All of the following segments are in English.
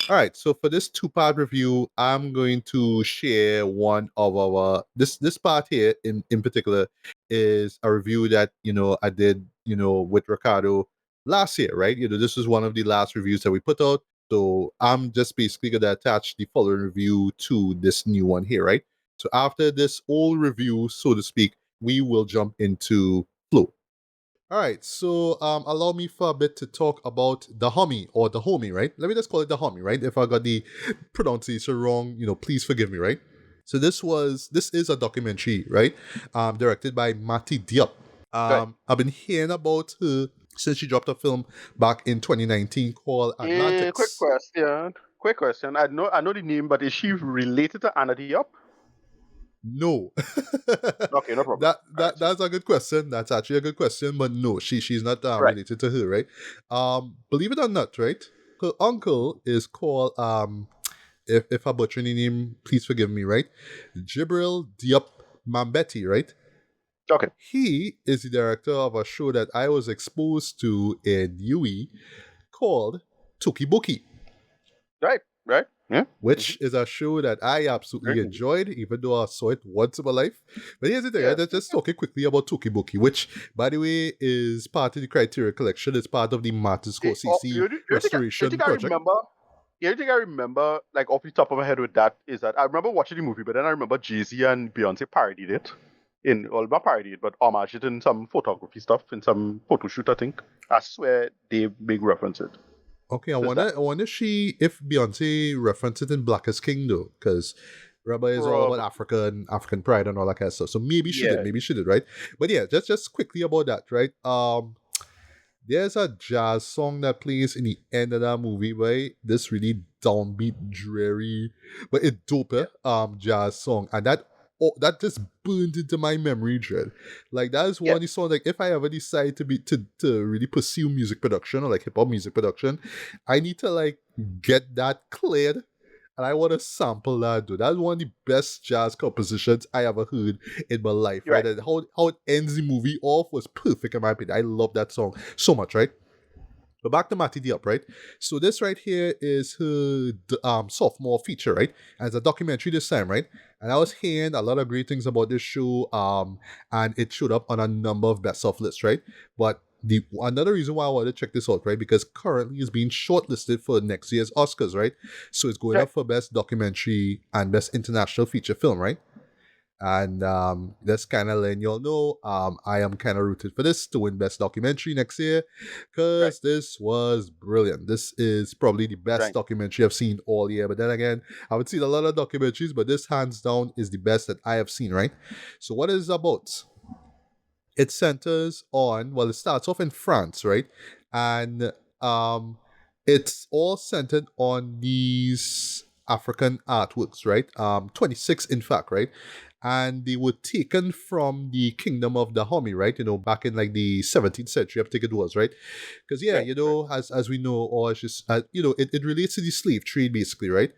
All right, so for this two-part review, I'm going to share one of our this part here in particular is a review that I did with Ricardo last year, right? This is one of the last reviews that we put out. So I'm just basically gonna attach the following review to this new one here, right? So after this old review, so to speak, we will jump into flow. All right, so allow me for a bit to talk about Dahomey or Dahomey, right? Let me just call it Dahomey, right? If I got the pronunciation wrong, please forgive me, right? So this is a documentary, right? Directed by Mati Diop. Right. I've been hearing about her since she dropped a film back in 2019 called Quick Atlantics. question. Quick question. I know the name, but is she related to Anna Diop? No. Okay, no problem. that All right. that that's a good question. That's actually a good question, but no, she's not Right. related to her, right? Believe it or not, right? Her uncle is called if I butcher the name, please forgive me, right? Jibril Diop Mambeti, right? Okay. He is the director of a show that I was exposed to in UE called Tuki Buki, Right. Right. Yeah. which is a show that I absolutely Very enjoyed, even though I saw it once in my life. But here's the thing, right? Yeah. Let's just talking quickly about Tokibuki, which, by the way, is part of the Criteria Collection. It's part of the Martin Scorsese You Restoration think I Project. remember? You think I remember, like off the top of my head with that, is that I remember watching the movie, but then I remember Jay-Z and Beyonce parodied it. Not parodied it, but homaged it in some photography stuff, in some photo shoot, I think. I swear they big reference it. Okay, So is that I wonder if Beyonce referenced it in Black is King, though, because Rabbi is all about probably. Africa and African pride and all that kind of stuff. So Yeah. maybe she did, right? But yeah, just quickly about that, right? There's a jazz song that plays in the end of that movie, right? This really downbeat, dreary, but it dope, Yeah. jazz song, and that just burned into my memory, dread. Like that is one Yeah. of the songs. Like if I ever decide to really pursue music production or like hip hop music production, I need to like get that cleared. And I want to sample that, dude. That's one of the best jazz compositions I ever heard in my life, You're right? right. And how it ends the movie off was perfect in my opinion. I love that song so much, right? But back to Matty Diop, right? So this right here is her sophomore feature, right? And it's a documentary this time, right? And I was hearing a lot of great things about this show, and it showed up on a number of best of lists, right? But the another reason why I wanted to check this out, right? Because currently it's being shortlisted for next year's Oscars, right? So it's going Right. up for best documentary and best international feature film, right? And that's kind of letting y'all know I am kind of rooted for this to win Best Documentary next year Right. because this was brilliant. This is probably the best Right. documentary I've seen all year. But then again, I would seen a lot of documentaries, but this hands down is the best that I have seen, right? So, what is it about? It centers on, well, it starts off in France, right? And um, it's all centered on these African artworks, right? 26 in fact, right? And they were taken from the kingdom of Dahomey, right? Back in like the 17th century, I think it was, right? Because yeah, Right. Right. as we know, or it's just it relates to the slave trade basically, right?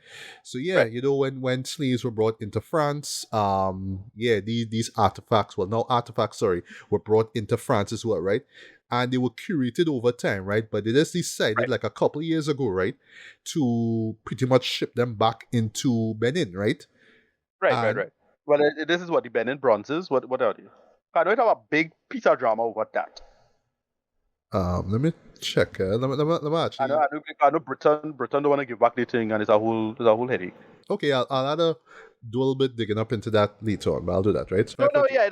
So yeah, Right. when slaves were brought into France, yeah, these artifacts, well, no artifacts, sorry, were brought into France as well, right? And they were curated over time, right? But they just decided Right. like a couple of years ago, right, to pretty much ship them back into Benin, right? Right. Right. And Right. Well, this is what the Benin bronzes. What are they? I know it have a big piece of drama over that. let me check. Let me I know. actually. I know. I know. Britain don't want to give back the thing, and it's a whole headache. Okay, I'll add a do a little bit digging up into that later on, but I'll do that, right? So No, if no, it, yeah,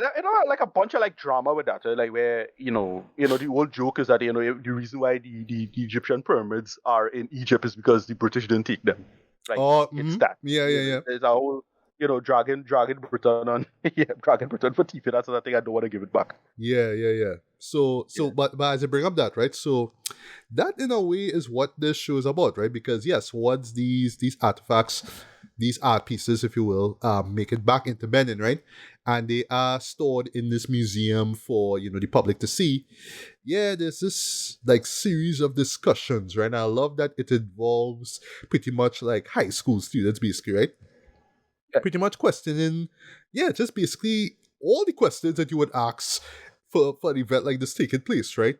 like a bunch of like drama with that, like where the old joke is that the reason why the Egyptian pyramids are in Egypt is because the British didn't take them. Like oh, it's that. yeah, yeah, yeah. There's a whole dragging Britain on yeah, dragging Britain for teeth. That's the thing. I don't want to give it back. Yeah, yeah, yeah. So, Yeah, but as I bring up that, right? So, that in a way is what this show is about, right? Because yes, once these artifacts, these art pieces, if you will, make it back into Benin, right? And they are stored in this museum for the public to see. Yeah, there's this like series of discussions, right? And I love that it involves pretty much like high school students, basically, right? yeah, Pretty much questioning, yeah, just basically all the questions that you would ask for an event like this taking place, right?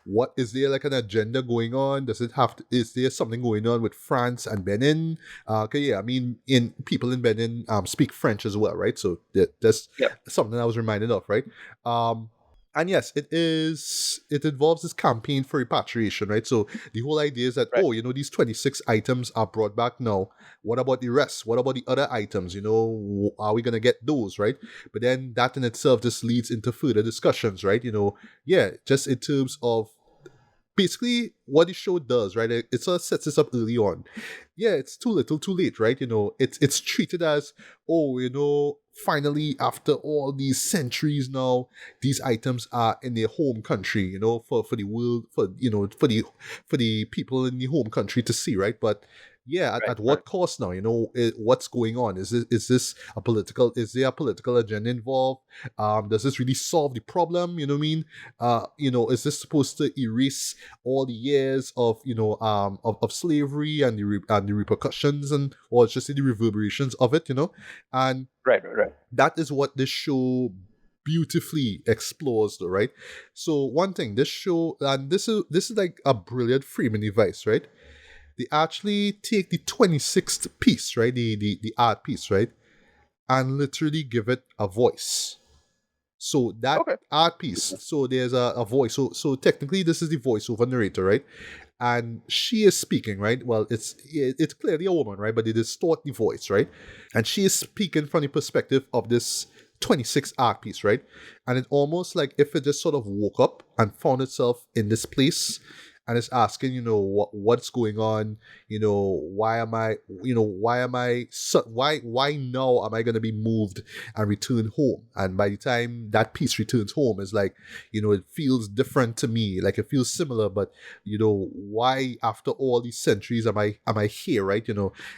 What is there like an agenda going on? Does it have to, is there something going on with France and Benin? Okay, yeah, I mean, in people in Benin speak French as well, right? So that's Yep. something I was reminded of, right? And yes, it involves this campaign for repatriation, right? So the whole idea is that, Right. oh, these 26 items are brought back now. What about the rest? What about the other items? Are we gonna get those, right? But then that in itself just leads into further discussions, right? Yeah, just in terms of basically what the show does, right? It sort of sets this up early on. Yeah, it's too little, too late, right? It's treated as, oh, finally after all these centuries now, these items are in their home country, for the world, for the people in the home country to see, right? But yeah, at Right. what cost now? What's going on? Is there a political agenda involved? Does this really solve the problem? You know what I mean? Is this supposed to erase all the years of of slavery and and the repercussions, and or just the reverberations of it? And Right. Right. that is what this show beautifully explores, though, right? So one thing, this show, and this is like a brilliant framing device, right? They actually take the 26th piece, right? The art piece, right? And literally give it a voice. So that Okay. art piece, so there's a voice. So technically this is the voiceover narrator, right? And she is speaking, right? Well, it's clearly a woman, right? But they distort the voice, right? And she is speaking from the perspective of this 26 art piece, right? And it's almost like if it just sort of woke up and found itself in this place and it's asking, what's going on, why now am I going to be moved and return home? And by the time that piece returns home, it's like, it feels different to me, like it feels similar, but why after all these centuries am I here, right?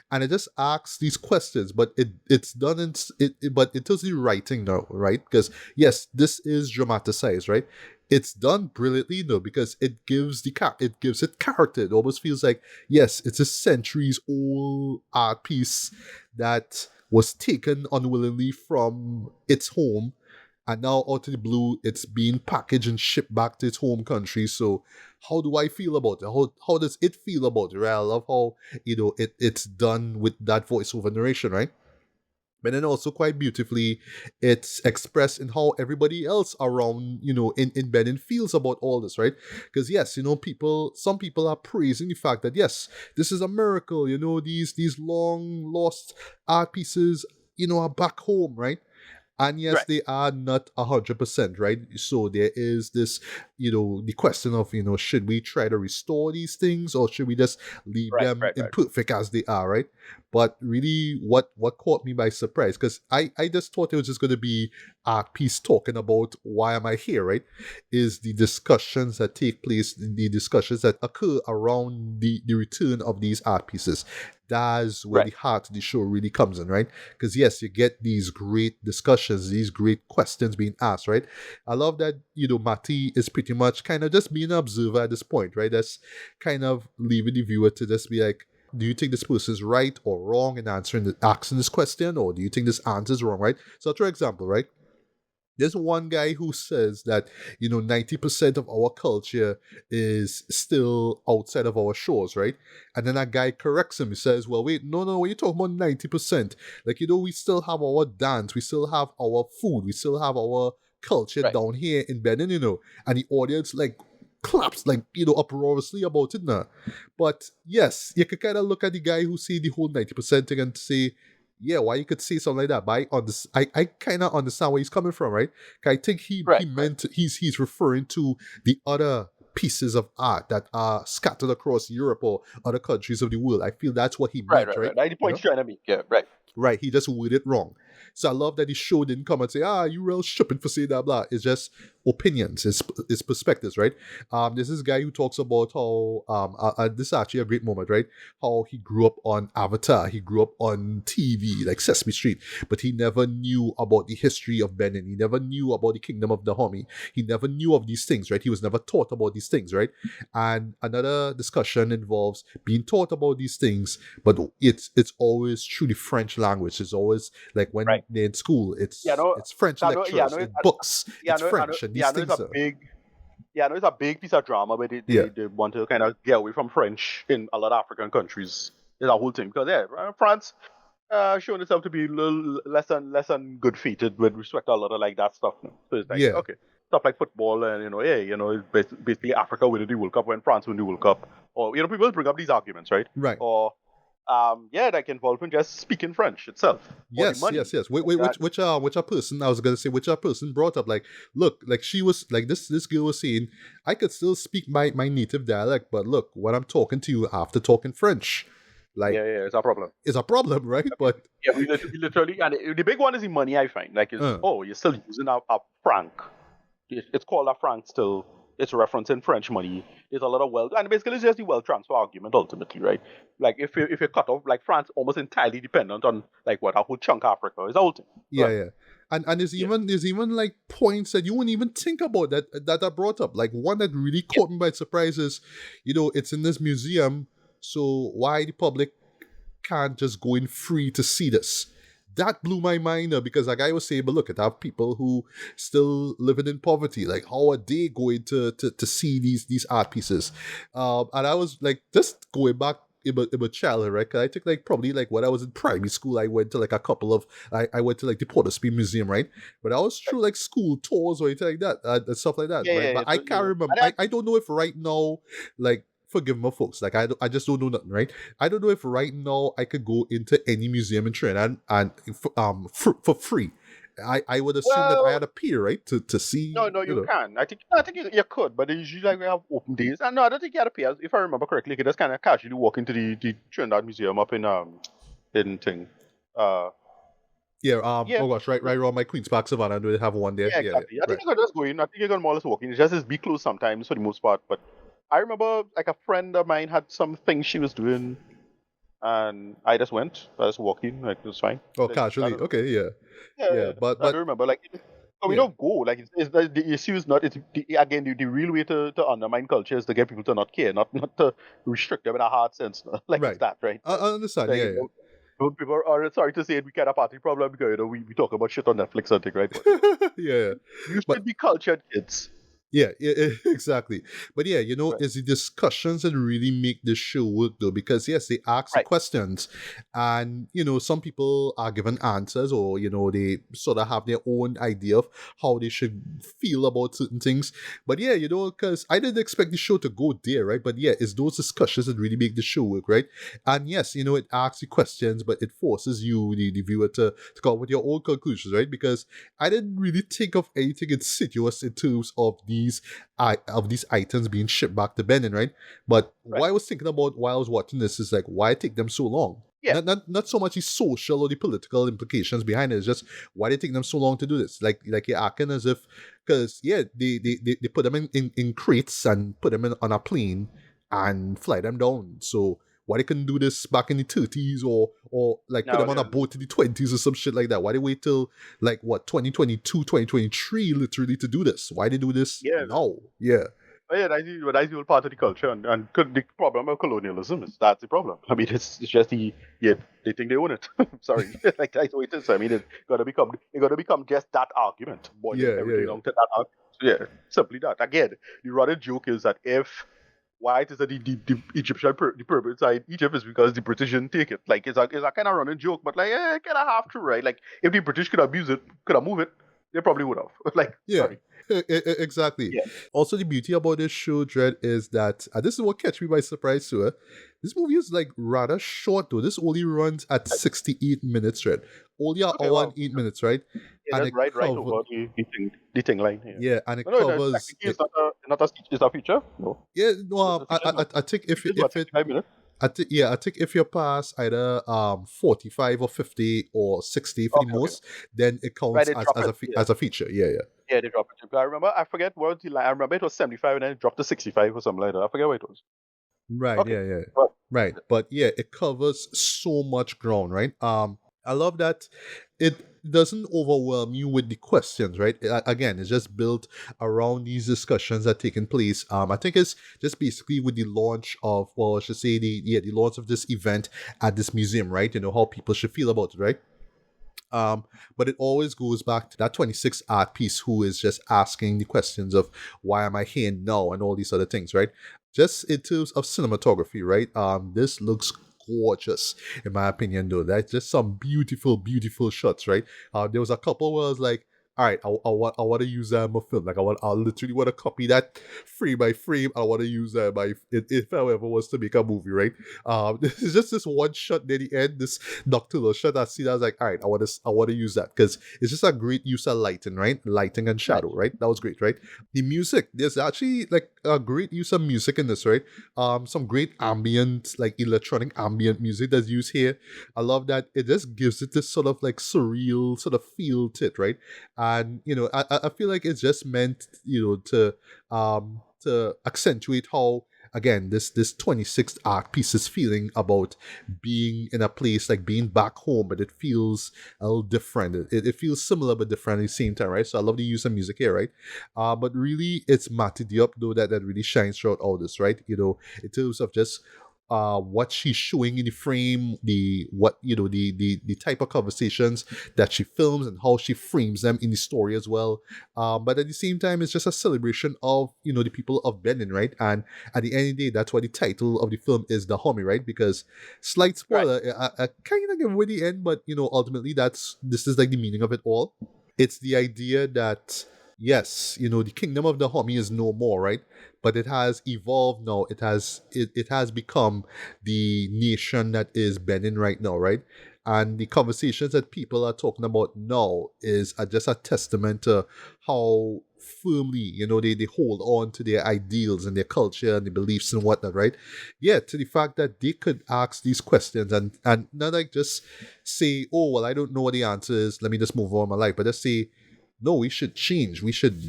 And it just asks these questions, but it's done but it does the writing now, right? Because yes, this is dramatized, right? It's done brilliantly though, because it gives it character. It almost feels like, yes, it's a centuries old art piece that was taken unwillingly from its home, and now out of the blue it's being packaged and shipped back to its home country. So how do I feel about it? How does it feel about it, right? I love how it's done with that voiceover narration, right? But then also quite beautifully, it's expressed in how everybody else around, in Benin feels about all this, right? Because yes, some people are praising the fact that yes, this is a miracle, these long lost art pieces, are back home, right? And yes, Right. they are not 100%, right? So there is this, the question of, should we try to restore these things, or should we just leave Right. them Right. Right. imperfect as they are, right? But really, what caught me by surprise, because I just thought it was just going to be a piece talking about why am I here, right? Is the discussions that take place, the discussions that occur around the return of these art pieces. That's where Right. the heart of the show really comes in, right? Because yes, you get these great discussions, these great questions being asked, right? I love that, Mati is pretty much kind of just being an observer at this point, right? That's kind of leaving the viewer to just be like, do you think this person's right or wrong in asking this question, or do you think this answer is wrong, right? So, for example, right? There's one guy who says that 90% of our culture is still outside of our shores, right? And then a guy corrects him. He says, well, wait, no, when you talk about 90%, like, we still have our dance, we still have our food, we still have our culture Right. down here in Benin, and the audience like claps like uproariously about it now. But yes, you could kind of look at the guy who say the whole 90% thing and say, yeah, why you could say something like that. But I kind of understand where he's coming from, right? 'Cause I think he Right. Right. meant he's referring to the other pieces of art that are scattered across Europe or other countries of the world. I feel that's what he Right. meant, Right. right? Right. Right. The You point know? you're trying to make. Yeah. Right. Right, he just worded it wrong. So I love that the show didn't come and say, you real stupid for saying that, blah. It's just, opinions, his perspectives, right? There's this guy who talks about how this is actually a great moment, right? How he grew up on Avatar, he grew up on TV like Sesame Street, but he never knew about the history of Benin. He never knew about the kingdom of Dahomey. He never knew of these things, right? He was never taught about these things, right? And another discussion involves being taught about these things, but it's always through the French language. It's always like when Right. they're in school, Yeah, no, it's French I know, yeah, I lectures, know, it's books, yeah, it's French, and yeah, these I know it's things a are big, yeah, I know it's a big piece of drama, but yeah, they want to kind of get away from French in a lot of African countries. It's a whole thing because yeah, France showing itself to be a little less than good fated with respect to a lot of like that stuff. No? So it's like yeah, okay, stuff like football and it's basically Africa winning the World Cup when France win the World Cup, or people bring up these arguments, right? right. Or like involving just speaking French itself or the Yes, money. yes, yes. Wait, That, which a person I was gonna say which a person brought up like, look, like she was like this girl was saying, I could still speak my native dialect, but look, when I'm talking to you after talking French, like, it's a problem. is a problem, right? But Yeah, we literally, and the big one is the money. I find like is uh, you're still using a franc. It's called a franc still. It's referencing French money. There's a lot of wealth, and basically it's just the wealth transfer argument ultimately, right? Like if you cut off like France, almost entirely dependent on like what a whole chunk of Africa is a whole thing. yeah, Right. yeah. And Yeah. there's even like points that you wouldn't even think about that are brought up. Like one that really Yeah. caught me by surprise is, it's in this museum, so why the public can't just go in free to see this? That blew my mind because like I was saying, but look, it have people who still living in poverty. Like, how are they going to see these art pieces? And I was like, just going back in my childhood, right? 'Cause I took like probably like when I was in primary school, I went to like a couple of I went to like the Port of Spain Museum, right? But I was through like school tours or anything like that and stuff like that, Yeah, right? yeah, But yeah. I So, can't remember. and I don't know if right now, like, forgive my folks, like I just don't know nothing, right? I don't know if right now I could go into any museum in Trinidad and for free. I would assume that I well, had a peer, right, to see, no, you can. I think you could, but they usually like we have open days. And no, I don't think you had to pay. If I remember correctly, you could just kind of casually walk into the Trinidad Museum up in thing. Uh, Yeah, yeah, oh gosh, right around my Queen's Park Savannah, do they have one there? yeah, Yeah, yeah, exactly. I think right. you could just go in. I think you can more or less walk in. It's just it's be closed sometimes for the most part. But I remember like a friend of mine had some things she was doing, and I just went. I just walked in. Like it was fine. Oh, Like I casually. don't know. Okay, yeah. Yeah, Yeah, I do remember. Like, so we yeah. don't go. Like, it's the issue is not. Again, the real way to undermine culture is to get people to not care, not to restrict them in a hard sense. Like it's Right. that, right? I understand, Like, yeah, people are sorry to say it. We kind of party problem because we talk about shit on Netflix and thing, right? But yeah. Yeah. you But should be cultured, kids. yeah, exactly. But yeah, Right. it's the discussions that really make this show work though, because yes, they ask the Right. questions, and some people are given answers, or they sort of have their own idea of how they should feel about certain things. But yeah, because I didn't expect the show to go there, right? But yeah, it's those discussions that really make the show work, right? And yes, it asks you questions, but it forces you, the viewer, to come up with your own conclusions, right? Because I didn't really think of anything insidious in terms of these items being shipped back to Benin, right? But what Right. I was thinking about while I was watching this is like, why take them so long? Yeah. Not so much the social or the political implications behind it. It's just why they take them so long to do this. Like you're acting as if, because yeah, they put them in crates and put them on a plane and fly them down. So why they couldn't do this back in the 30s, or like put No. them on a Yeah. boat in the 20s or some shit like that? Why they wait till like what 2022, 2023 literally to do this? Why they do this Yeah. now? Yeah. But yeah, that's the whole part of the culture, and the problem of colonialism is that's the problem. I mean, it's just they think they own it. Sorry, like that's the way it is. I mean, it got to become just that argument, boiling Yeah, yeah, everything yeah. down to that argument. So yeah, simply that. Again, the running joke is that if why it is that the Egyptian the purple inside Egypt is because the British didn't take it. Like it's a kind of running joke, but like kind of half true, right? Like if the British could abuse it, could have moved it, they probably would have. Like Yeah, sorry, exactly. yeah, Also, the beauty about this show, Dread, is that this is what catch me by surprise too. This movie is like rather short though. This only runs at 68 minutes, Dread. Only an okay, hour and well. 8 minutes, right? Yeah, And that's it right cover over the thing line here. yeah, and it No, covers technically it. it's not a feature. No, Yeah, no, the feature is I what? think Feature is what, if it 65 minutes? I think if you pass either 45 or 50 or 60 for the Okay, okay. most, then it Right, counts they drop it. Yeah, as a feature. Yeah, yeah. yeah, they drop it. I remember. I forget what was the line. I remember it was 75, and then it dropped to 65 or something like that. I forget what it was. Right, Okay, yeah, yeah. but Right. But yeah, it covers so much ground, right? I love that it doesn't overwhelm you with the questions, right? Again, it's just built around these discussions that taking place. I think it's just basically with the launch of, well, I should say the launch of this event at this museum, right? You know how people should feel about it, right? Um, but it always goes back to that 26 art piece who is just asking the questions of why am I here now and all these other things, right? Just in terms of cinematography, right? This looks gorgeous in my opinion though. That's just some beautiful, beautiful shots, right? There was a couple where I was like, all right, I want to use that in my film. Like I literally want to copy that frame by frame. I want to use that by if I ever was to make a movie, right? This is just this one shot near the end, this nocturnal shot I see that I was like, all right, I want to use that because it's just a great use of lighting, right? Lighting and shadow, nice. right? That was great, right? The music, there's actually like a great use of music in this, right? Some great ambient, like electronic ambient music that's used here. I love that it just gives it this sort of like surreal sort of feel to it, right? And I feel like it's just meant, to accentuate how again this 26th art piece is feeling about being in a place like being back home, but it feels a little different. It feels similar but different at the same time, right? So I love the use of music here, right? But really it's Matty Diop though that really shines throughout all this, right? In terms of just what she's showing in the frame, the type of conversations that she films and how she frames them in the story as well. But at the same time, it's just a celebration of the people of Benin, right? And at the end of the day, that's why the title of the film is Dahomey, right? Because slight Right, spoiler, I kind of give away the end, but ultimately this is like the meaning of it all. It's the idea that yes, the kingdom of the Dahomey is no more, right? But it has evolved now. It has become the nation that is Benin right now, right? And the conversations that people are talking about now is just a testament to how firmly they hold on to their ideals and their culture and their beliefs and whatnot, right? Yeah, to the fact that they could ask these questions and not like just say, oh well, I don't know what the answer is, let me just move on with my life, but just say, no, we should change. We should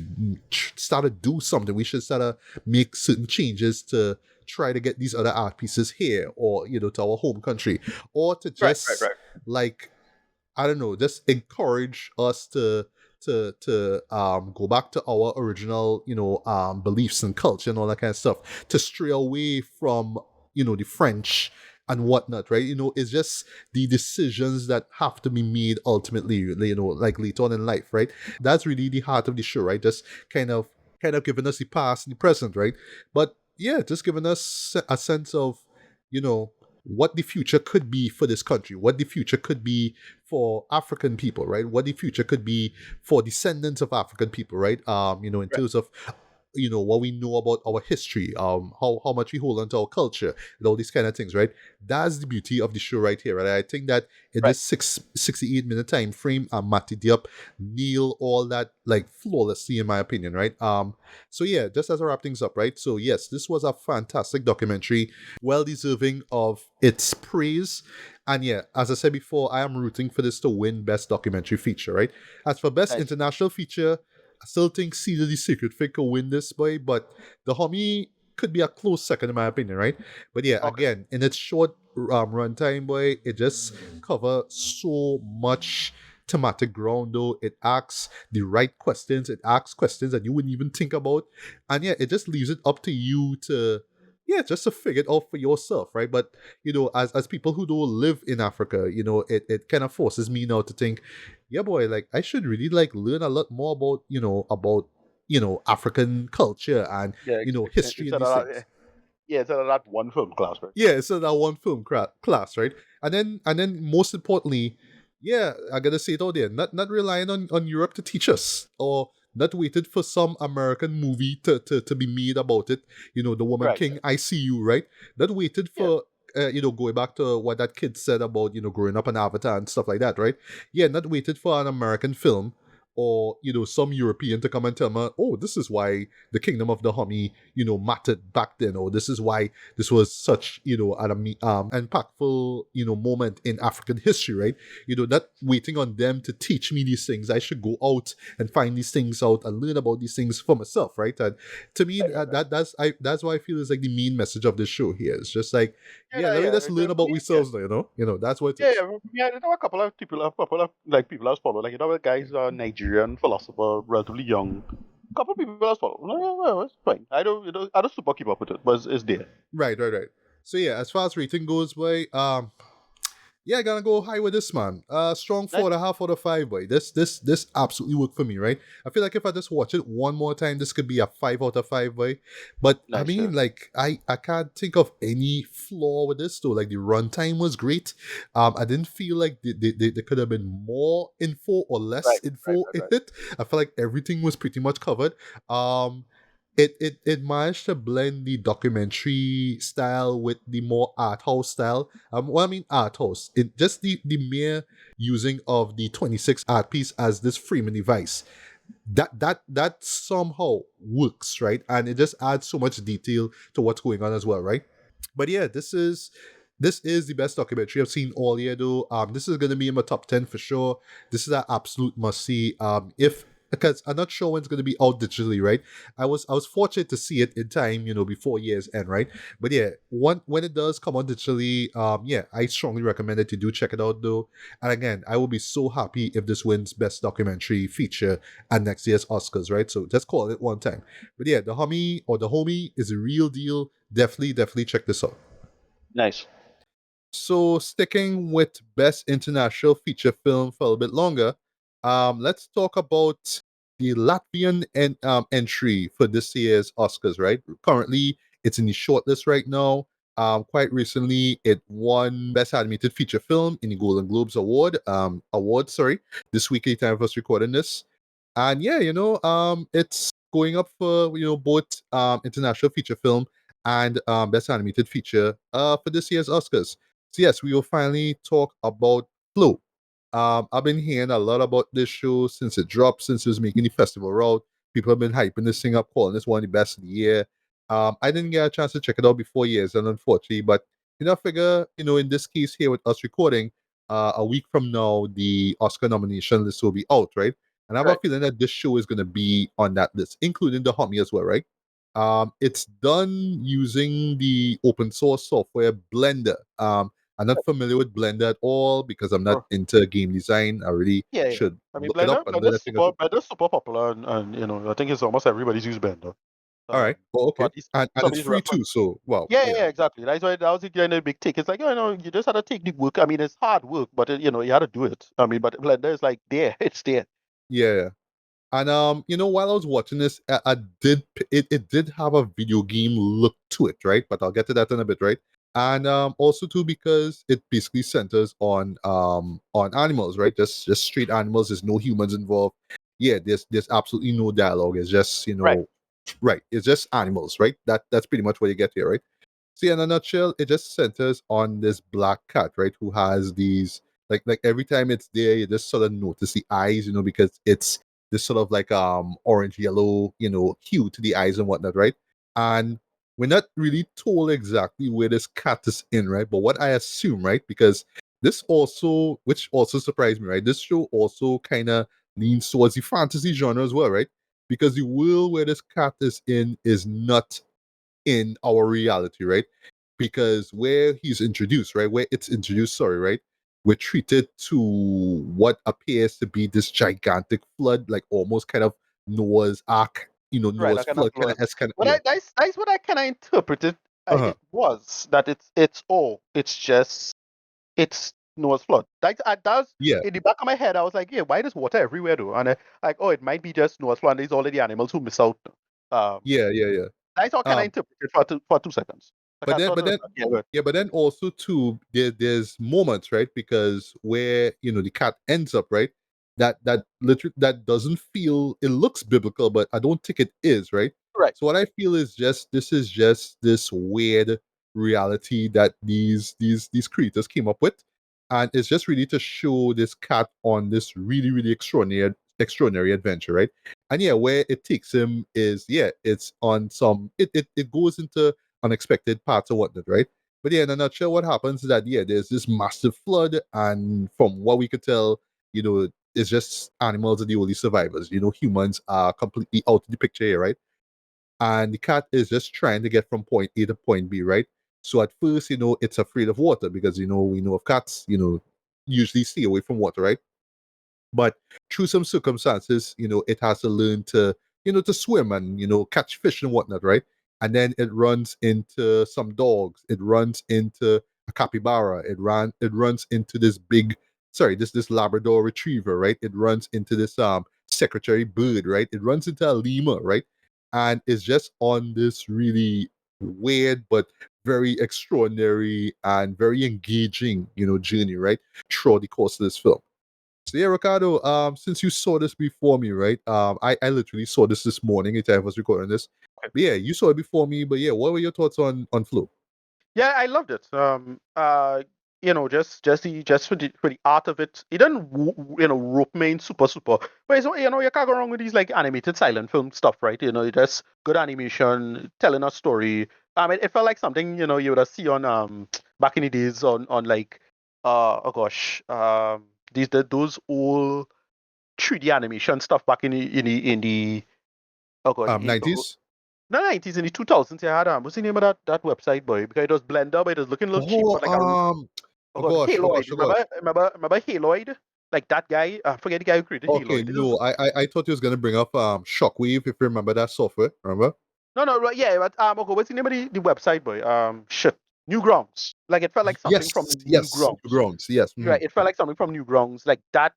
start to do something. We should start to make certain changes to try to get these other art pieces here, or to our home country, or to right, right, just right. like, I don't know, just encourage us to go back to our original beliefs and culture and all that kind of stuff, to stray away from the French and whatnot, right? It's just the decisions that have to be made ultimately, like later on in life, right? That's really the heart of the show, right? Just kind of giving us the past and the present, right? But yeah, just giving us a sense of you know what the future could be for this country, what the future could be for African people, right? What the future could be for descendants of African people, right? In Right. terms of what we know about our history, how much we hold on to our culture, and all these kind of things, right? That's the beauty of the show right here, right? I think that in Right. this 68-minute time frame, Matty Diop nail all that like flawlessly, in my opinion, right? So yeah, just as I wrap things up, right? So yes, this was a fantastic documentary, well deserving of its praise. And yeah, as I said before, I am rooting for this to win Best Documentary Feature, right? As for Best Nice. International Feature, I still think Caesar the Secret Fig could win this, boy, but the Homie could be a close second in my opinion, right? But yeah, Okay. again, in its short runtime, boy, it just covers so much thematic ground though. It asks the right questions, it asks questions that you wouldn't even think about. And yeah, it just leaves it up to you to just to figure it out for yourself, right? But as people who don't live in Africa, it kind of forces me now to think, yeah, boy, like I should really like learn a lot more about African culture and Yeah, history and instead these of that, things. yeah, instead of that one film class, right? Yeah, so that one film class, right? And then most importantly, yeah, I gotta say it out there, not relying on Europe to teach us, or not waited for some American movie to be made about it. The Woman Right. King, I See You, right? Not waited Yeah. for going back to what that kid said about growing up on Avatar and stuff like that, right? Yeah, not waited for an American film, or some European to come and tell me, oh, this is why the kingdom of Dahomey mattered back then, or this is why this was such impactful moment in African history, right? Not waiting on them to teach me these things. I should go out and find these things out and learn about these things for myself, right? And to me, Right, right, right. that's why I feel is like the main message of this show here. It's just like, yeah, Yeah, let me yeah. just learn about Yeah. ourselves, that's what it Yeah, is. yeah, yeah. There were a couple of people, like people I was following. Like a guys, Nigerian philosopher, relatively young. A couple of people I was following. Well, it's fine. I don't super keep up with it, but it's there. Right, right, right. So yeah, as far as rating goes, boy, yeah, gonna go high with this man. Strong Nice, 4.5 out of 5, boy. This absolutely worked for me, right? I feel like if I just watch it one more time, this could be a 5 out of 5, boy. But I nice, yeah. mean, like, I can't think of any flaw with this though. Like the runtime was great. I didn't feel like there could have been more info or less Right, right, info right, in right. it. I feel like everything was pretty much covered. It managed to blend the documentary style with the more art house style. Well, I mean art house. It just the mere using of the 26 art piece as this framing device. That somehow works, right? And it just adds so much detail to what's going on as well, right? But yeah, this is the best documentary I've seen all year though. This is gonna be in my top 10 for sure. This is an absolute must see. If because I'm not sure when it's gonna be out digitally, right? I was fortunate to see it in time, before year's end, right? But yeah, when it does come out digitally, yeah, I strongly recommend it. You do check it out though. And again, I will be so happy if this wins best documentary feature at next year's Oscars, right? So just call it one time. But yeah, the homie is a real deal. Definitely check this out. Nice. So sticking with best international feature film for a little bit longer, let's talk about the Latvian entry for this year's Oscars. Right, currently it's in the shortlist right now. Quite recently, it won Best Animated Feature Film in the Golden Globes award. Sorry, this weekly time of us recording this, and yeah, it's going up for both international feature film and best animated feature for this year's Oscars. So yes, we will finally talk about Flow. I've been hearing a lot about this show since it dropped, since it was making the festival route. People have been hyping this thing up, calling this one of the best of the year. I didn't get a chance to check it out before years, and unfortunately, but I figure, in this case here with us recording, a week from now, the Oscar nomination list will be out, right? And I have a Right. feeling that this show is going to be on that list, including the Homie as well, right? It's done using the open source software Blender. I'm not familiar with Blender at all because I'm not Oh, into game design. I really yeah, yeah. should I mean, look it up and learn a thing or two. Blender's super popular, and I think it's almost everybody's used Blender. All right. Well, Or okay. at least And it's somebody's free too. reference. So, wow. Yeah, yeah, Yeah. yeah, exactly. That's why that was the kind of big take. It's like, you just had to take the work. I mean, it's hard work, but you had to do it. I mean, but Blender is like there, it's there. Yeah. And while I was watching this, it did have a video game look to it, right? But I'll get to that in a bit, right? And also too because it basically centers on animals, right? Just straight animals. There's no humans involved. Yeah, there's absolutely no dialogue. It's just Right, right. It's just animals, right? That's pretty much what you get here, right? See, in a nutshell, it just centers on this black cat, right? Who has these like every time it's there, you just sort of notice the eyes, because it's this sort of like orange yellow, hue to the eyes and whatnot, right? And we're not really told exactly where this cat is in, right? But what I assume, right? Because this also, which also surprised me, right? This show also kind of leans towards the fantasy genre as well, right? Because the world where this cat is in is not in our reality, right? Because where he's introduced, right? Where it's introduced, sorry, right? We're treated to what appears to be this gigantic flood, like almost kind of Noah's Ark, right. Noah's That kind of flood kind of flood. S kind of, But yeah. that's what I kind of interpreted. Uh-huh. It was that it's Noah's flood. That was Yeah, in the back of my head. I was like, yeah, why there's water everywhere though? And like, oh, it might be just Noah's flood. And there's already animals who miss out. Um, yeah. that's all kind of Um, interpreted for 2 seconds. Like but I then thought, but then yeah, good. yeah, but then also too there's moments, right? Because where the cat ends up, right? That literally that doesn't feel, it looks biblical, but I don't think it is, right? Right. So what I feel is just this is just this weird reality that these creators came up with, and it's just really to show this cat on this really extraordinary extraordinary adventure, right? And yeah, where it takes him is it's on some it goes into unexpected parts or whatnot, right? But yeah, in a nutshell, what happens is that there's this massive flood, and from what we could tell, it's just animals are the only survivors. Humans are completely out of the picture here, right? And the cat is just trying to get from point A to point B, right? So at first, it's afraid of water because we know of cats, usually stay away from water, right? But through some circumstances, it has to learn to, to swim and, catch fish and whatnot, right? And then it runs into some dogs. It runs into a capybara. It runs into this Labrador retriever, right? It runs into this secretary bird, right? It runs into a lemur, right? And it's just on this really weird but very extraordinary and very engaging, journey, right? Throughout the course of this film. So yeah, Ricardo, since you saw this before me, right? I literally saw this morning. Each time I was recording this. But yeah, you saw it before me. But yeah, what were your thoughts on Flow? Yeah, I loved it. Just for the art of it, it didn't rope me in super. But you can't go wrong with these like animated silent film stuff, right? It just good animation, telling a story. It felt like something you would have seen on back in the days on like oh gosh those old 3D animation stuff back in the oh god 90s. no, 90s in the 2000s, I had what's the name of that website, boy? Because it was Blender, but it was looking a little cheap, Oh, but like oh oh god, gosh, oh Haloid. gosh, oh gosh. Remember Haloid? Like that guy, I forget the guy who created Okay, Haloid. no, I thought you was gonna bring up Shockwave, if you remember that software. Remember? No, right, yeah, but okay, what's the name of the website, boy? Shit, Newgrounds. Like it felt like something from Yes, Newgrounds. Grounds. Yes. Right, it felt like something from Newgrounds, like that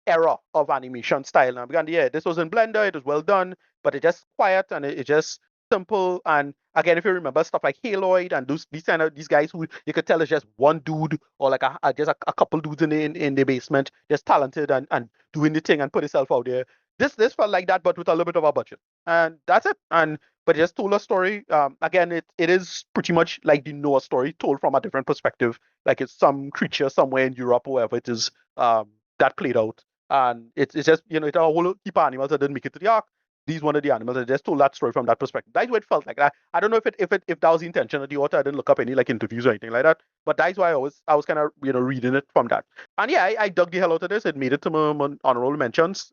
era of animation style. Now, because yeah, this was in Blender, it was well done, but it just quiet and it just simple. And again, if you remember stuff like Haloid and these guys who you could tell is just one dude or like just a couple dudes in the basement, just talented and doing the thing and put itself out there. This felt like that, but with a little bit of a budget, and that's it. And but it just told a story. Again, it is pretty much like the Noah story told from a different perspective. Like it's some creature somewhere in Europe or wherever it is that played out, and it's just it's a whole heap of animals that didn't make it to the ark. These one of the animals that just told that story from that perspective. That's what it felt like. I don't know if that was the intention of the author. I didn't look up any like interviews or anything like that. But that's why I was kind of reading it from that. And yeah, I dug the hell out of this. It made it to my honorable mentions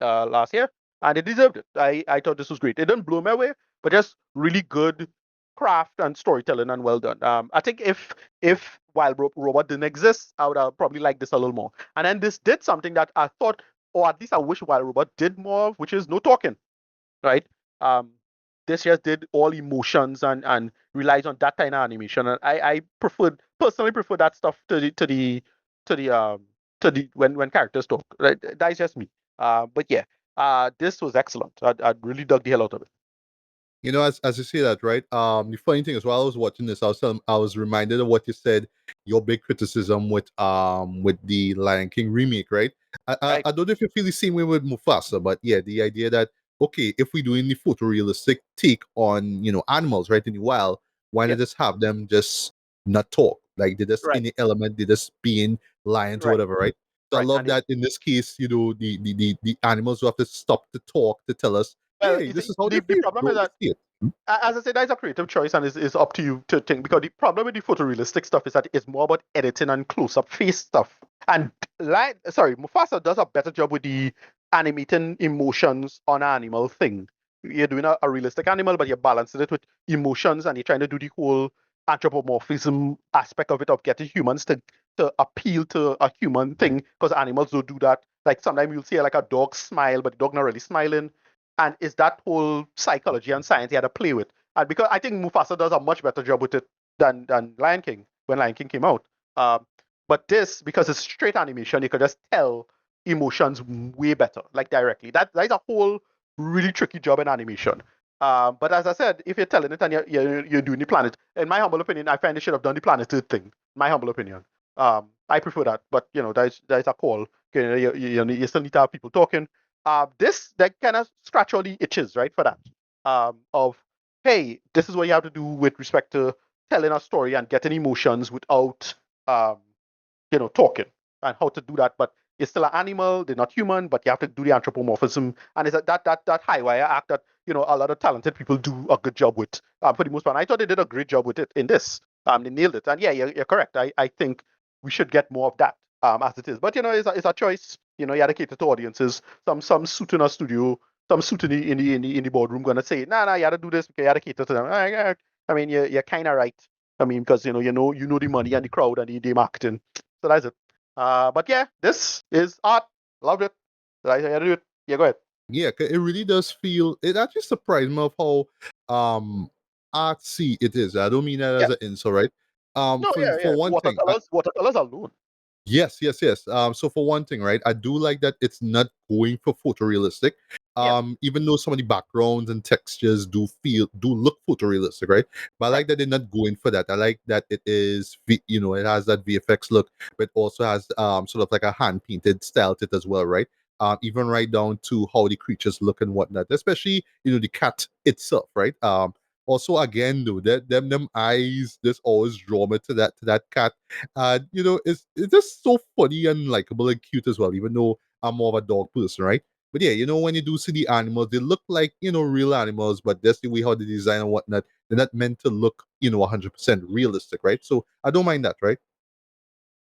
last year, and it deserved it. I thought this was great. It didn't blow my way, but just really good craft and storytelling and well done. I think if Wild Robot didn't exist, I would have probably liked this a little more. And then this did something that I thought, or at least I wish Wild Robot did more of, which is no talking, right? Um, this just did all emotions and relies on that kind of animation. And I personally prefer that stuff to the when characters talk. Right? That's just me. But yeah, this was excellent. I really dug the hell out of it. As you say that, right? The funny thing is, while I was watching this, I was reminded of what you said. Your big criticism with the Lion King remake, right? Right? I don't know if you feel the same way with Mufasa, but yeah, the idea that okay, if we're doing the photorealistic take on animals, right, in the wild, why not Yes. just have them just not talk? Like they just in Right. the element, they just being lions or Right. whatever, right? So I Right. love And it, that in this case, the animals will have to stop to talk to tell us, well, hey, you this see, is how they the feel. problem is Go that see it. as I said, that's a creative choice and is up to you to think, because the problem with the photorealistic stuff is that it's more about editing and close-up face stuff. And Mufasa does a better job with the animating emotions on an animal thing. You're doing a realistic animal, but you're balancing it with emotions and you're trying to do the whole anthropomorphism aspect of it, of getting humans to appeal to a human thing, because animals don't do that. Like sometimes you'll see like a dog smile, but the dog not really smiling, and it's that whole psychology and science he had to play with. And because I think Mufasa does a much better job with it than Lion King when Lion King came out. But this, because it's straight animation, you could just tell emotions way better, like directly. That is a whole really tricky job in animation. But as I said, if you're telling it and you're doing the planet, in my humble opinion, I find they should have done the Planet Earth thing. My humble opinion. I prefer that, but that is a call. Okay, you still need to have people talking. This that kind of scratch all the itches, right, for that. Of hey, this is what you have to do with respect to telling a story and getting emotions without um, talking, and how to do that. But you're still an animal, they're not human, but you have to do the anthropomorphism. And it's that high wire act that, you know, a lot of talented people do a good job with, for the most part. I thought they did a great job with it in this. They nailed it. And yeah, you're correct. I think we should get more of that, as it is. But, you know, it's a choice. You know, you have to cater to audiences. Some suit in a studio, some suit in the boardroom gonna say, nah, you have to do this because you have to cater to them. I mean, you're kind of right. I mean, because you know the money and the crowd and the marketing. So that's it. But yeah, this is art. Loved it. Did I say I do it? Yeah, go ahead. Yeah, 'cause it really does feel. It actually surprised me of how artsy it is. I don't mean that as Yes. an insult, right? No, For yeah. one thing, Watercolors alone. yes, yes, yes. So for one thing, right, I do like that it's not going for photorealistic. Yeah, Even though some of the backgrounds and textures do look photorealistic, right? But I right. like that they're not going for that. I like that it is, it has that VFX look, but also has sort of like a hand painted style to it as well, right? Even right down to how the creatures look and whatnot, especially the cat itself, right? Also again though, that them eyes just always draw me to that cat. And it's just so funny and likable and cute as well, even though I'm more of a dog person, right? But yeah, when you do see the animals, they look like real animals, but that's the way how they design and whatnot. They're not meant to look 100% realistic, right? So I don't mind that, right?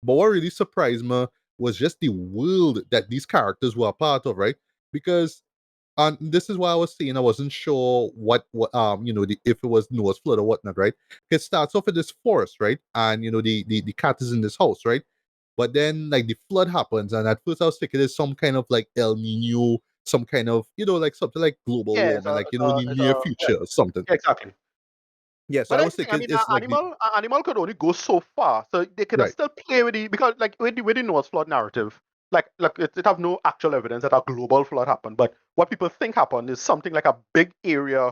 But what really surprised me was just the world that these characters were a part of, right? Because and this is why I was saying I wasn't sure what if it was Noah's flood or whatnot, right? It starts off in this forest, right? And the cat is in this house, right? But then like the flood happens, and at first I was thinking it's some kind of like El Nino, some kind of like something like global Yeah, warming, like in the near yeah, future or something. exactly. Yeah, so But I that's was the thing. I thinking mean, it's like the an animal could only go so far, so they could have right. still play with the because like with the Noah's flood narrative, like it have no actual evidence that a global flood happened. But what people think happened is something like a big area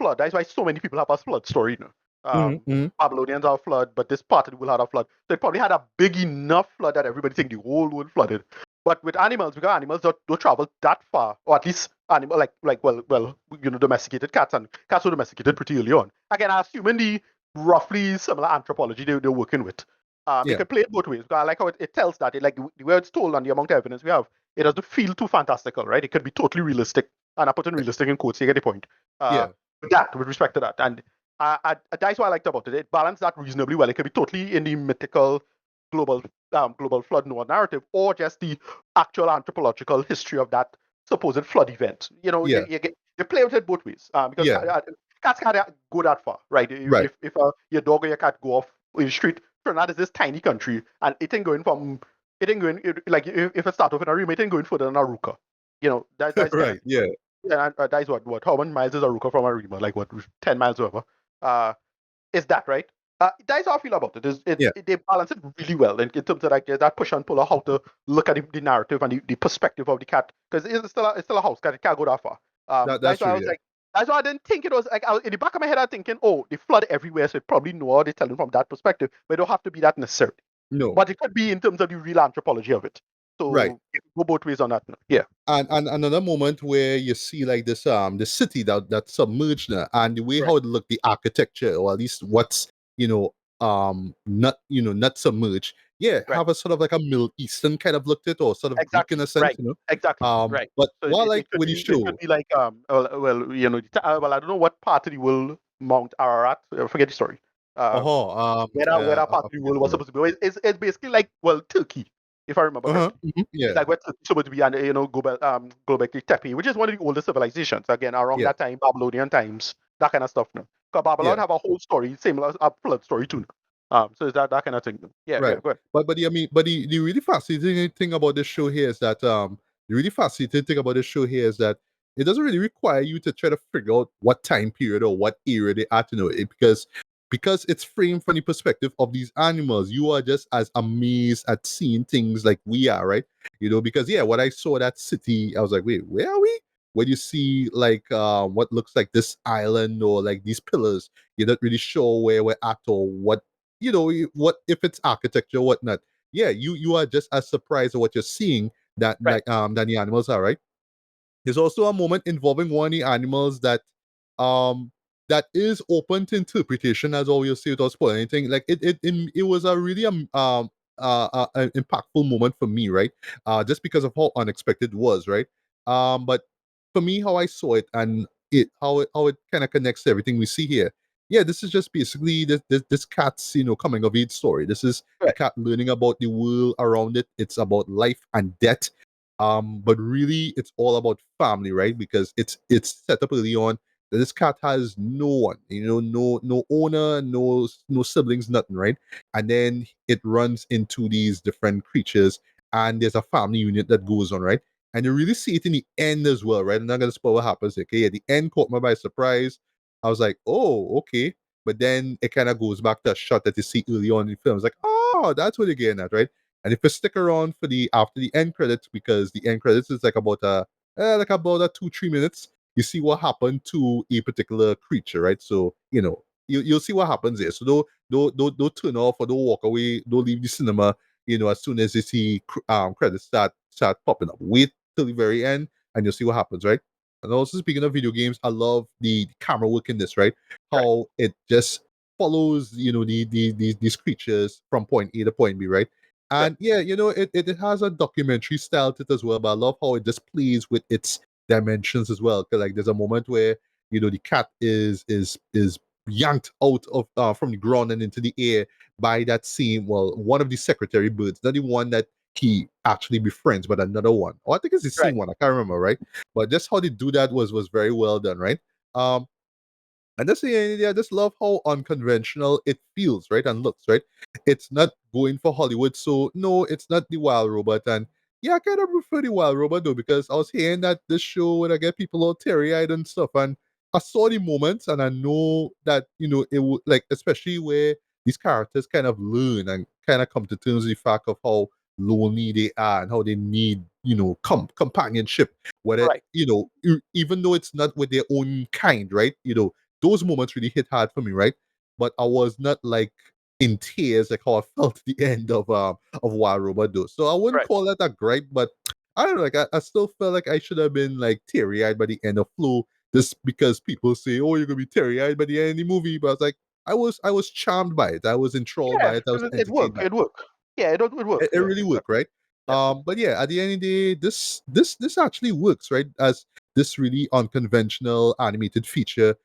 flood. That's why so many people have a flood story. You know, Hmm. Babylonians are flood, but this part of the world had a flood. So it probably had a big enough flood that everybody think the whole world flooded. But with animals, because animals don't travel that far, or at least animal well, domesticated cats and cats were domesticated pretty early on. Again, I assume in the roughly similar anthropology they're working with. They Yeah, could play it both ways. Because I like how it tells that it, like the way it's told and the amount of evidence we have, it doesn't feel too fantastical, right? It could be totally realistic, and I put in realistic in quotes. You get the point. Uh, yeah, with respect to that, and that's what I liked about it. It balanced that reasonably well. It could be totally in the mythical global global flood Noah narrative, or just the actual anthropological history of that supposed flood event. You know, yeah, you play with it both ways because yeah. cats can't go that far, right? Right. If your dog or your cat go off in the street, Trinidad is this tiny country, and it ain't going from it ain't going like if it start off in Arima, it ain't going further than Aruka. You know that's kind of Right. Yeah. yeah, that's what how many miles is Aruka from Arima? Like what 10 miles or whatever. Is that right? That's how I feel about it. Yeah. They balance it really well in terms of like that push and pull of how to look at the narrative and the perspective of the cat because it's still a house cat. It can't go that far. That's That's why I true. was Yeah. like, that's why I didn't think it was like in the back of my head. I'm thinking, oh, they flood everywhere, so it probably know how they tell them from that perspective, but it don't have to be that necessarily. No. But it could be in terms of the real anthropology of it. Right. So it could go both ways on that. Yeah. And another moment where you see like this the city that submerged now, and the way Right. how it looked, the architecture, or at least what's not submerged, yeah, Right. have a sort of like a Middle Eastern kind of look to it, or sort of Greek in Exactly. a sense, Right. Exactly. Right. but So what I like it could with the be it could show, be like well I don't know what part of the world Mount Ararat. I forget the story. Um, where that part I of the forget world the was word. supposed to be. It's basically like well Turkey, if I remember Uh-huh. correctly. It's Yeah. like where Turkey's supposed to be, and Göbekli Tepe, which is one of the oldest civilizations. Again, around Yeah. that time, Babylonian times, that kind of stuff. No, because Babylon Yeah. have a whole story, similar a flood story too. No? So it's that kind of thing. No? Yeah. Right. Yeah. Go ahead. But the really fascinating thing about this show here is that the really fascinating thing about this show here is that it doesn't really require you to try to figure out what time period or what era they are, because it's framed from the perspective of these animals. You are just as amazed at seeing things like we are, right? Because yeah, when I saw that city, I was like, wait, where are we? When you see like what looks like this island or like these pillars, you're not really sure where we're at or what if it's architecture or whatnot. Yeah, you are just as surprised at what you're seeing that Right. like than the animals are, right? There's also a moment involving one of the animals um that is open to interpretation, as all you'll see without spoiling anything. Like it was a really an impactful moment for me, right? Just because of how unexpected it was, right? But for me, how I saw it and how it kind of connects to everything we see here. Yeah, this is just basically this cat's coming of age story. This is the Right. cat learning about the world around it. It's about life and death. But really, it's all about family, right? Because it's set up early on that this cat has no one, no owner, no siblings, nothing, right? And then it runs into these different creatures, and there's a family unit that goes on, right? And you really see it in the end as well, right? I'm not gonna spoil what happens. Okay, yeah, the end caught me by surprise. I was like, oh, okay. But then it kind of goes back to a shot that you see early on in the film. It's like, oh, that's what you're getting at, right? And if you stick around for the after the end credits, because the end credits is like about a 2-3 minutes, you see what happened to a particular creature, right? So you'll see what happens there. So don't turn off or don't walk away, don't leave the cinema. As soon as you see credits start popping up, wait till the very end, and you'll see what happens, right? And also, speaking of video games, I love the camera work in this, right? Right. How it just follows, these creatures from point A to point B, right? Right. And yeah, it has a documentary style to it as well, but I love how it just plays with its dimensions as well. Cause like there's a moment where, the cat is yanked out of from the ground and into the air by that same, well, one of the secretary birds, not the one that he actually befriends, but another one. Or I think it's the Right. same one. I can't remember, right? But just how they do that was very well done, right? Um, and that's the idea. I just love how unconventional it feels, right? And looks, right? It's not going for Hollywood. So no, it's not the Wild Robot. And yeah, I kind of prefer the Wild Robot though, because I was hearing that this show would I get people all teary-eyed and stuff. And I saw the moments and I know that, it would like, especially where these characters kind of learn and kind of come to terms with the fact of how lonely they are and how they need, companionship. Whether, Right. even though it's not with their own kind, right? Those moments really hit hard for me, right? But I was not like in tears like how I felt at the end of Wild Robot though. So I wouldn't Right. call that a gripe, but I don't know, like I still felt like I should have been like teary eyed by the end of Flow, just because people say, "Oh, you're gonna be teary eyed by the end of the movie," but I was like, I was charmed by it. I was enthralled Yeah, by it. I was it entertained worked. by it. It worked. Yeah, it worked. It Yeah, really worked, exactly. right? Yeah. But yeah, at the end of the day, this actually works, right? As this really unconventional animated feature.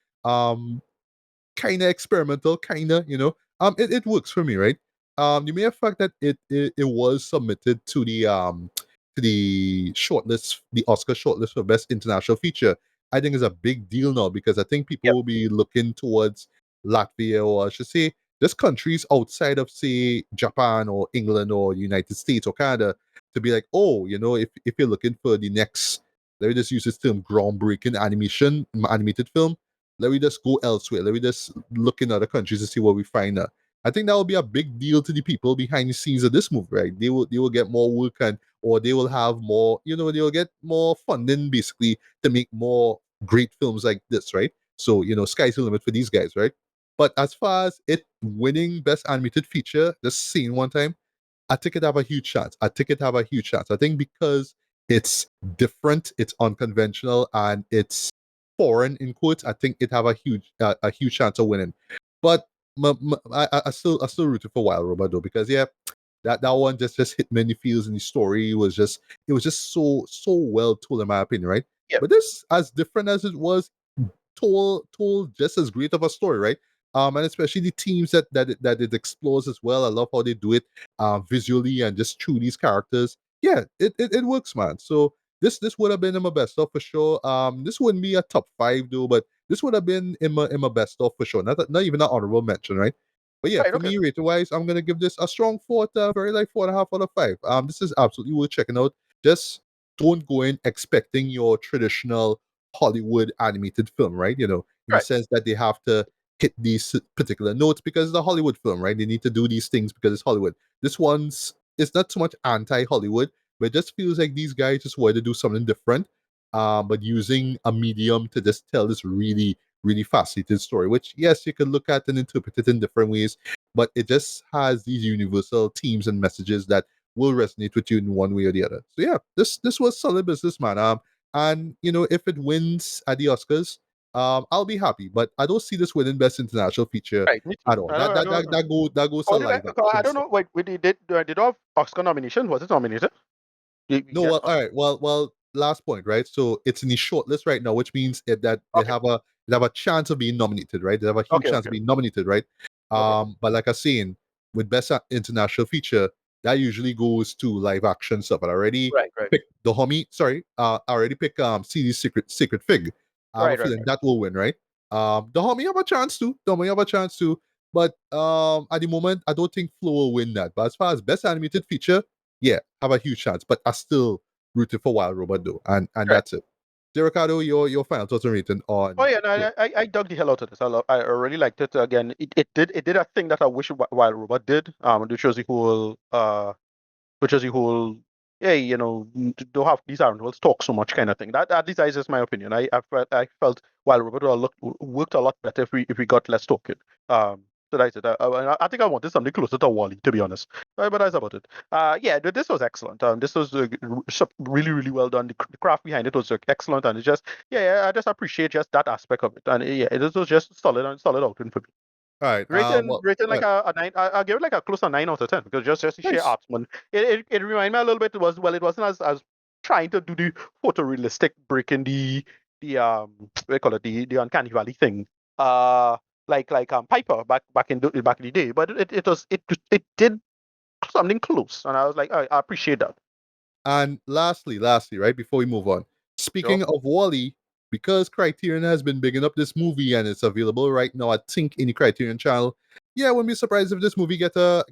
Kind of experimental, kind of, it works for me, right? The mere fact that it was submitted to the shortlist, the Oscar shortlist for Best International Feature, I think is a big deal now, because I think people Yep. will be looking towards Latvia, or I should say just countries outside of, say, Japan or England or United States or Canada, to be like, oh, if you're looking for the next, let me just use this term, groundbreaking animated film, let me just go elsewhere. Let me just look in other countries to see what we find. I think that will be a big deal to the people behind the scenes of this movie, right? They will get more work, and or they will have more, they'll get more funding basically to make more great films like this, right? So, sky's the limit for these guys, right? But as far as it winning best animated feature, just seeing one time, I think it have a huge chance. I think it have a huge chance. I think because it's different, it's unconventional, and it's foreign in quotes. I think it have a huge chance of winning. But I still rooted for Wild Robot though, because yeah, that one just hit many feels, and the story was just so well told in my opinion, right? Yep. But this, as different as it was, told just as great of a story, right? And especially the themes that it explores as well. I love how they do it, visually and just through these characters. Yeah, it works, man. So this would have been in my best of for sure. This wouldn't be a top five though, but this would have been in my best of for sure. Not even an honorable mention, right? But yeah, Right. for Okay. me, rating wise, I'm gonna give this a strong four, very like 4.5 out of 5. This is absolutely worth checking out. Just don't go in expecting your traditional Hollywood animated film, right? In the Right. sense that they have to hit these particular notes because it's a Hollywood film, right? They need to do these things because it's Hollywood. This one's it's not so much anti-Hollywood, but it just feels like these guys just wanted to do something different, but using a medium to just tell this really, really fascinating story. Which yes, you can look at and interpret it in different ways, but it just has these universal themes and messages that will resonate with you in one way or the other. So yeah, this was solid business, man. And if it wins at the Oscars, I'll be happy. But I don't see this winning best international feature Right, me at too. all. I That don't, I that don't, that that go that goes to oh, did live I action don't stuff. know. Wait, did it have Oscar nomination? Was it nominated? Did we No, get well, all right. Well, last point, right? So it's in the short list right now, which means that okay, they have a chance of being nominated, right? They have a huge okay, chance of okay, being nominated, right? okay. But like I was saying, with best international feature, that usually goes to live action stuff. I already Right, right, picked Dahomey. Sorry, I already picked CD Secret Fig. I have a right, right, feeling right. that will win, right? Dahomey have a chance too. Dahomey have a chance too. But at the moment, I don't think Flo will win that. But as far as best animated feature, yeah, have a huge chance. But I still rooted for Wild Robot though, and Right. that's it. So, Ricardo, your final thoughts and rating Oh on yeah, no, Flo. I dug the hell out of this. I really liked it. Again, it did a thing that I wish Wild Robot did. Which was the whole, hey, don't have these animals talk so much kind of thing. That at least is just my opinion. I felt Wild Robot worked a lot better if we got less talking. So that's it. I think I wanted something closer to Wally, to be honest. But that's about it. Yeah, this was excellent. This was really, really well done. The craft behind it was excellent, and it's just, yeah, I just appreciate just that aspect of it. And yeah, it was just solid outing for me. All right. Rating All like right. a 9. I'll give it like a close to 9 out of 10 because just the sheer Nice. artsman. It reminded me a little bit. It wasn't as trying to do the photorealistic breaking the what do you call it, the uncanny valley thing. Uh, like Piper back in the day, but it did something close, and I was like, I appreciate that. And lastly, right before we move on, Sure. speaking of Wally, because Criterion has been bigging up this movie and it's available right now, I think in the Criterion channel. Yeah, I wouldn't be surprised if this movie get a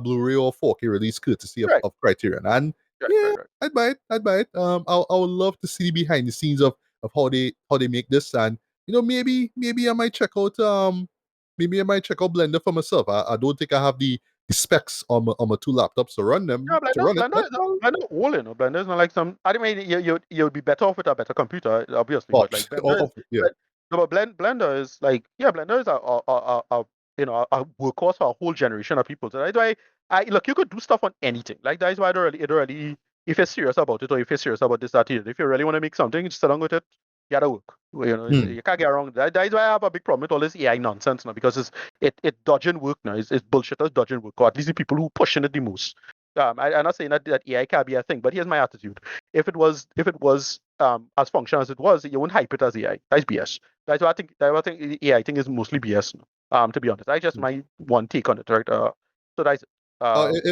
Blu-ray or 4K release courtesy Right. of Criterion. And Right. yeah, Right. Right. I'd buy it. I'd buy it. I would love to see behind the scenes of how they make this, and maybe I might check out Blender for myself. I don't think I have the specs on my two laptops to run Yeah, them to Blender, run it, but Blender all in. Blender is not like some. I mean, you'd be better off with a better computer, obviously. oh, But like Blender is, yeah. but, no, but Blender is like, yeah, Blender is a workhorse for a whole generation of people. So that's why I look. You could do stuff on anything. Like that's why it really, if you're serious about it, or if you're serious about this, that, here, if you really want to make something, just sit down with it. You gotta work. Well, Hmm. you can't get around that is why I have a big problem with all this AI nonsense now because it dodging work now. It's bullshitters dodging work, or at least the people who pushing it the most. I'm not saying that AI can't be a thing, but here's my attitude. If it was as functional as it was, you wouldn't hype it as AI. That's BS. That's why I think the AI thing is mostly BS now. To be honest, that's just my one take on it, right? So that's it.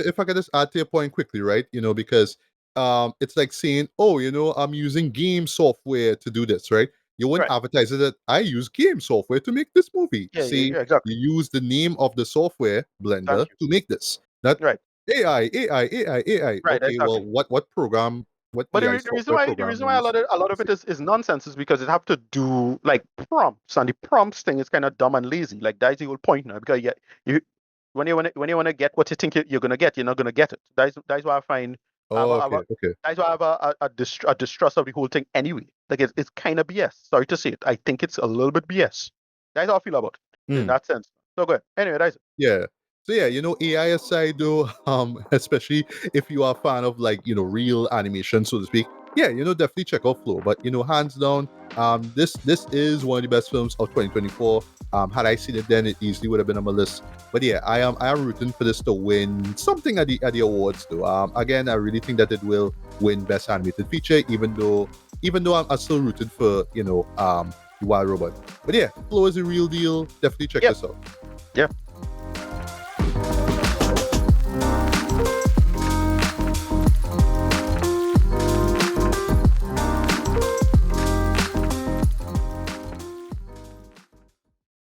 If I could just add to your point quickly, right? Because it's like saying, oh, I'm using game software to do this, right? You wouldn't Right. advertise it that I use game software to make this movie. Yeah, yeah, Say yeah, exactly. you use the name of the software, Thank Blender, you. to make this. Not Right. AI. Right. Okay, well, Exactly. what But AI the reason software why the program reason you why a use? lot of it is nonsense is because it have to do like prompts, and the prompts thing is kind of dumb and lazy. Like that's the whole point now. Because you when you want to get what you think you're gonna get, you're not gonna get it. That's why I find Oh, okay, okay. that's why I have a distrust of the whole thing anyway. Like it's kind of BS. Sorry to say it. I think it's a little bit BS. That's how I feel about it in Hmm. that sense. So good. Anyway, that's it. Yeah. So yeah, AI aside though, especially if you are a fan of like, real animation, so to speak, yeah, definitely check out Flow. But hands down, this is one of the best films of 2024. Had I seen it then, it easily would have been on my list. But yeah, I am rooting for this to win something at the awards though. Again, I really think that it will win Best Animated Feature, even though I'm still rooted for the Wild Robot. But yeah, Flow is a real deal. Definitely check Yep. this out. Yeah.